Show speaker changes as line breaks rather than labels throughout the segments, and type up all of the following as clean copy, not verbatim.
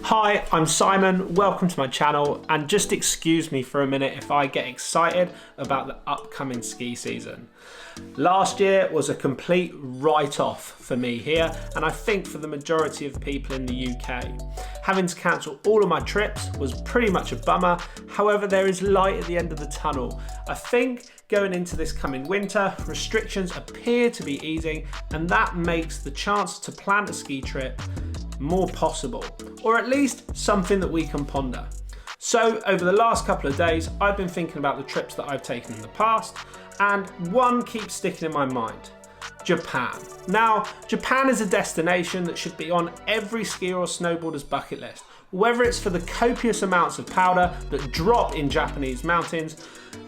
Hi, I'm Simon, welcome to my channel, and just excuse me for a minute if I get excited about the upcoming ski season. Last year was a complete write-off for me here, and I think for the majority of people in the UK. Having to cancel all of my trips was pretty much a bummer. However, there is light at the end of the tunnel. I think going into this coming winter, restrictions appear to be easing, and that makes the chance to plan a ski trip more possible, or at least something that we can ponder. So over the last couple of days, I've been thinking about the trips that I've taken in the past, and one keeps sticking in my mind: Japan. Now, Japan is a destination that should be on every skier or snowboarder's bucket list, whether it's for the copious amounts of powder that drop in Japanese mountains,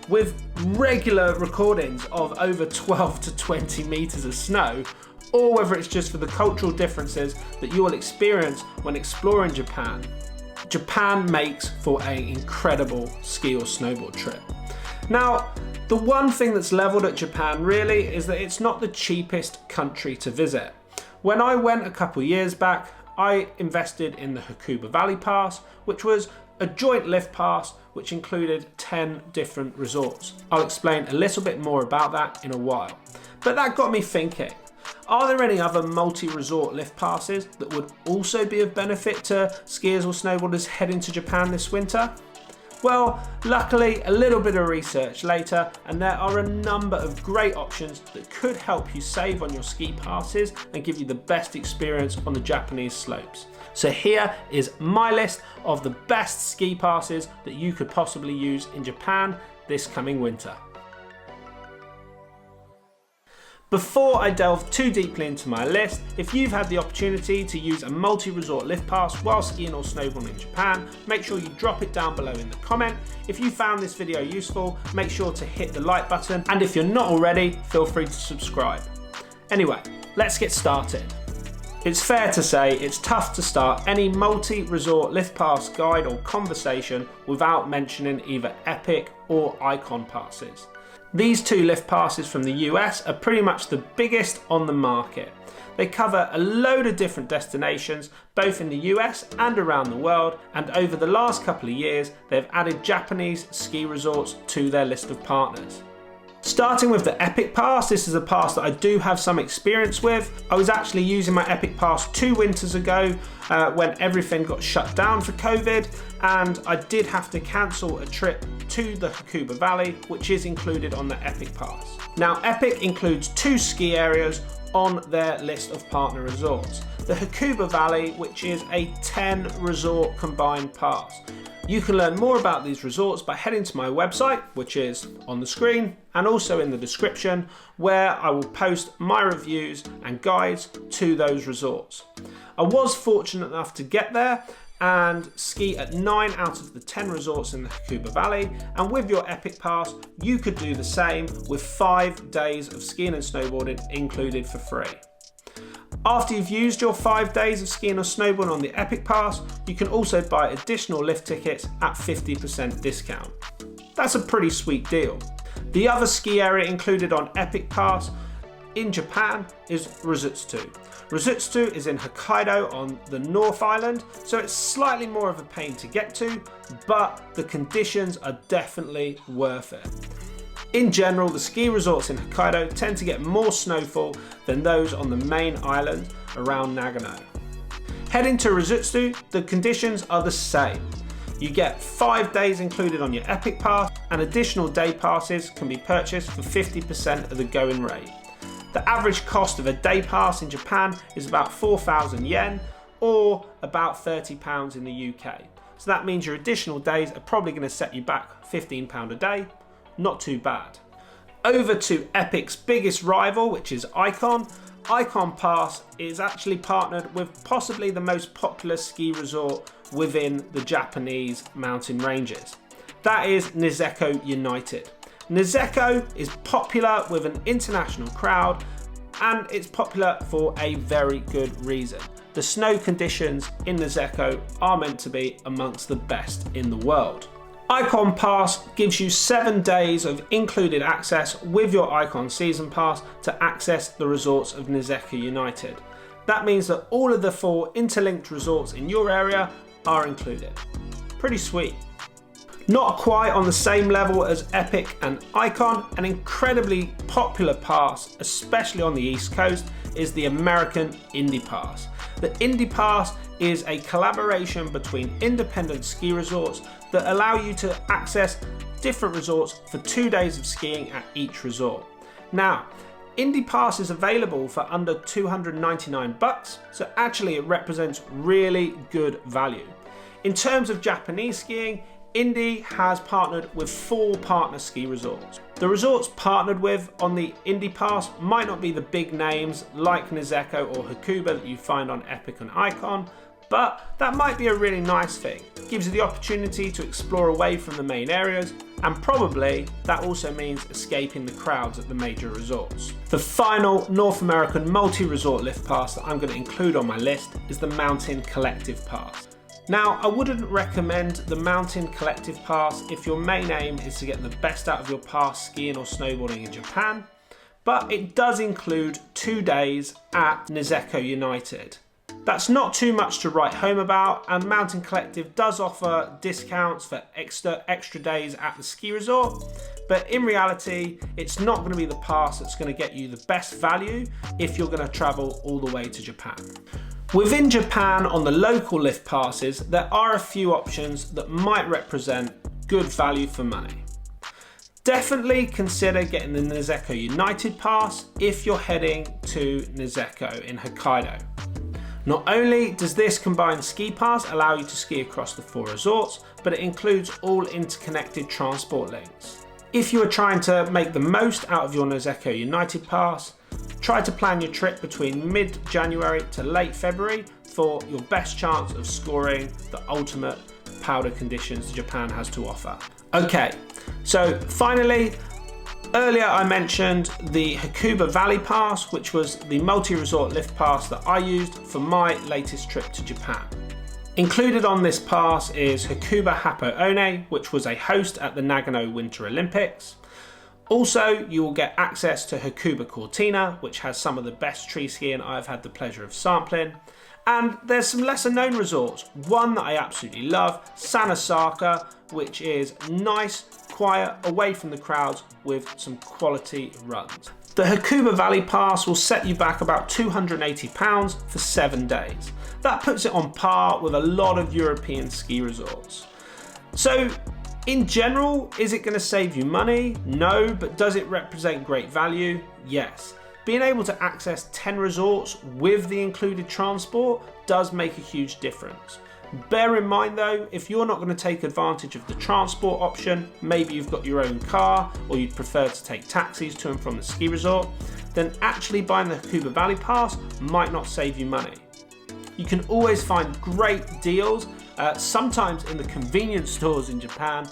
with regular recordings of over 12 to 20 meters of snow, or whether it's just for the cultural differences that you will experience when exploring Japan. Japan makes for an incredible ski or snowboard trip. Now, the one thing that's leveled at Japan really is that it's not the cheapest country to visit. When I went a couple years back, I invested in the Hakuba Valley Pass, which was a joint lift pass which included 10 different resorts. I'll explain a little bit more about that in a while. But that got me thinking, are there any other multi-resort lift passes that would also be of benefit to skiers or snowboarders heading to Japan this winter? Well, luckily, a little bit of research later, and there are a number of great options that could help you save on your ski passes and give you the best experience on the Japanese slopes. So here is my list of the best ski passes that you could possibly use in Japan this coming winter. Before I delve too deeply into my list, if you've had the opportunity to use a multi-resort lift pass while skiing or snowboarding in Japan, make sure you drop it down below in the comment. If you found this video useful, make sure to hit the like button, and if you're not already, feel free to subscribe. Anyway, let's get started. It's fair to say it's tough to start any multi-resort lift pass guide or conversation without mentioning either EPIC or IKON passes. These two lift passes from the US are pretty much the biggest on the market. They cover a load of different destinations, both in the US and around the world, and over the last couple of years, they've added Japanese ski resorts to their list of partners. Starting with the EPIC Pass, this is a pass that I do have some experience with. I was actually using my EPIC Pass 2 winters ago when everything got shut down for COVID, and I did have to cancel a trip to the Hakuba Valley, which is included on the EPIC Pass. Now, EPIC includes 2 ski areas on their list of partner resorts. The Hakuba Valley, which is a 10 resort combined pass. You can learn more about these resorts by heading to my website, which is on the screen and also in the description, where I will post my reviews and guides to those resorts. I was fortunate enough to get there and ski at 9 out of the 10 resorts in the Hakuba Valley, and with your EPIC Pass, you could do the same with 5 days of skiing and snowboarding included for free. After you've used your 5 days of skiing or snowboarding on the EPIC Pass, you can also buy additional lift tickets at 50% discount. That's a pretty sweet deal. The other ski area included on EPIC Pass in Japan is Rizutsu. Rizutsu is in Hokkaido on the North Island, so it's slightly more of a pain to get to, but the conditions are definitely worth it. In general, the ski resorts in Hokkaido tend to get more snowfall than those on the main island around Nagano. Heading to Rizutsu, the conditions are the same. You get 5 days included on your EPIC Pass, and additional day passes can be purchased for 50% of the going rate. The average cost of a day pass in Japan is about 4,000 yen, or about £30 in the UK. So that means your additional days are probably going to set you back £15 a day. Not too bad. Over to EPIC's biggest rival, which is IKON. IKON Pass is actually partnered with possibly the most popular ski resort within the Japanese mountain ranges. That is Niseko United. Niseko is popular with an international crowd, and it's popular for a very good reason. The snow conditions in Niseko are meant to be amongst the best in the world. IKON Pass gives you 7 days of included access with your IKON Season Pass to access the resorts of Niseko United. That means that all of the 4 interlinked resorts in your area are included. Pretty sweet. Not quite on the same level as EPIC and IKON, an incredibly popular pass, especially on the East Coast, is the American Indy Pass. The Indy Pass is a collaboration between independent ski resorts that allow you to access different resorts for 2 days of skiing at each resort. Now, Indy Pass is available for under $299, so actually it represents really good value. In terms of Japanese skiing, Indy has partnered with 4 partner ski resorts. The resorts partnered with on the Indy Pass might not be the big names like Niseko or Hakuba that you find on EPIC and IKON, but that might be a really nice thing. It gives you the opportunity to explore away from the main areas, and probably that also means escaping the crowds at the major resorts. The final North American multi-resort lift pass that I'm going to include on my list is the Mountain Collective Pass. Now, I wouldn't recommend the Mountain Collective Pass if your main aim is to get the best out of your past skiing or snowboarding in Japan, but it does include 2 days at Niseko United. That's not too much to write home about, and Mountain Collective does offer discounts for extra days at the ski resort, but in reality, it's not going to be the pass that's going to get you the best value if you're going to travel all the way to Japan. Within Japan, on the local lift passes, there are a few options that might represent good value for money. Definitely consider getting the Niseko United Pass if you're heading to Niseko in Hokkaido. Not only does this combined ski pass allow you to ski across the 4 resorts, but it includes all interconnected transport links. If you are trying to make the most out of your Niseko United Pass, try to plan your trip between mid-January to late February for your best chance of scoring the ultimate powder conditions Japan has to offer. Okay, so finally, earlier I mentioned the Hakuba Valley Pass, which was the multi-resort lift pass that I used for my latest trip to Japan. Included on this pass is Hakuba Happo One, which was a host at the Nagano Winter Olympics. Also, you will get access to Hakuba Cortina, which has some of the best tree skiing I've had the pleasure of sampling. And there's some lesser known resorts. One that I absolutely love, Sanosaka, which is nice, quiet, away from the crowds with some quality runs. The Hakuba Valley Pass will set you back about £280 for 7 days. That puts it on par with a lot of European ski resorts. So, in general, is it going to save you money? No, but does it represent great value? Yes. Being able to access 10 resorts with the included transport does make a huge difference. Bear in mind though, if you're not going to take advantage of the transport option, maybe you've got your own car or you'd prefer to take taxis to and from the ski resort, then actually buying the Hakuba Valley Pass might not save you money. You can always find great deals, sometimes in the convenience stores in Japan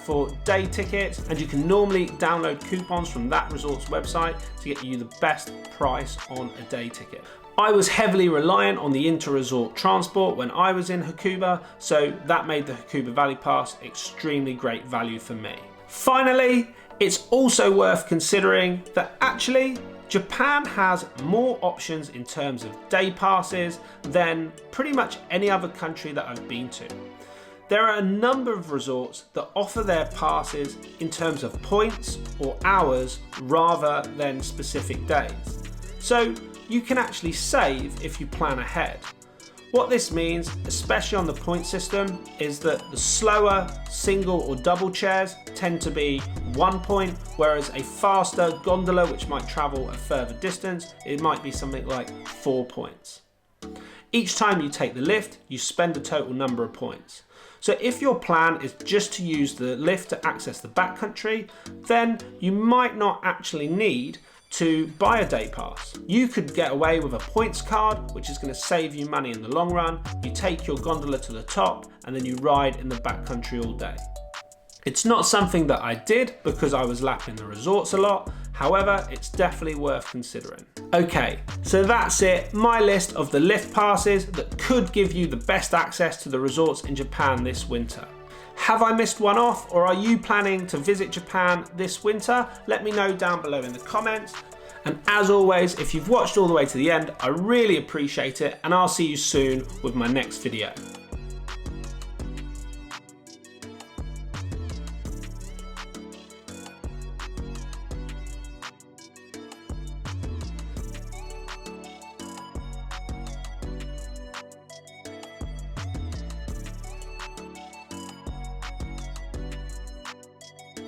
for day tickets, and you can normally download coupons from that resort's website to get you the best price on a day ticket. I was heavily reliant on the inter-resort transport when I was in Hakuba, so that made the Hakuba Valley Pass extremely great value for me. Finally, it's also worth considering that actually Japan has more options in terms of day passes than pretty much any other country that I've been to. There are a number of resorts that offer their passes in terms of points or hours rather than specific days. So you can actually save if you plan ahead. What this means, especially on the point system, is that the slower single or double chairs tend to be 1 point, whereas a faster gondola, which might travel a further distance, it might be something like 4 points. Each time you take the lift, you spend a total number of points. So if your plan is just to use the lift to access the backcountry, then you might not actually need to buy a day pass. You could get away with a points card, which is going to save you money in the long run. You take your gondola to the top and then you ride in the backcountry all day. It's not something that I did because I was lapping the resorts a lot. However, it's definitely worth considering. Okay, so that's it. My list of the lift passes that could give you the best access to the resorts in Japan this winter. Have I missed one off, or are you planning to visit Japan this winter? Let me know down below in the comments. And as always, if you've watched all the way to the end, I really appreciate it, and I'll see you soon with my next video.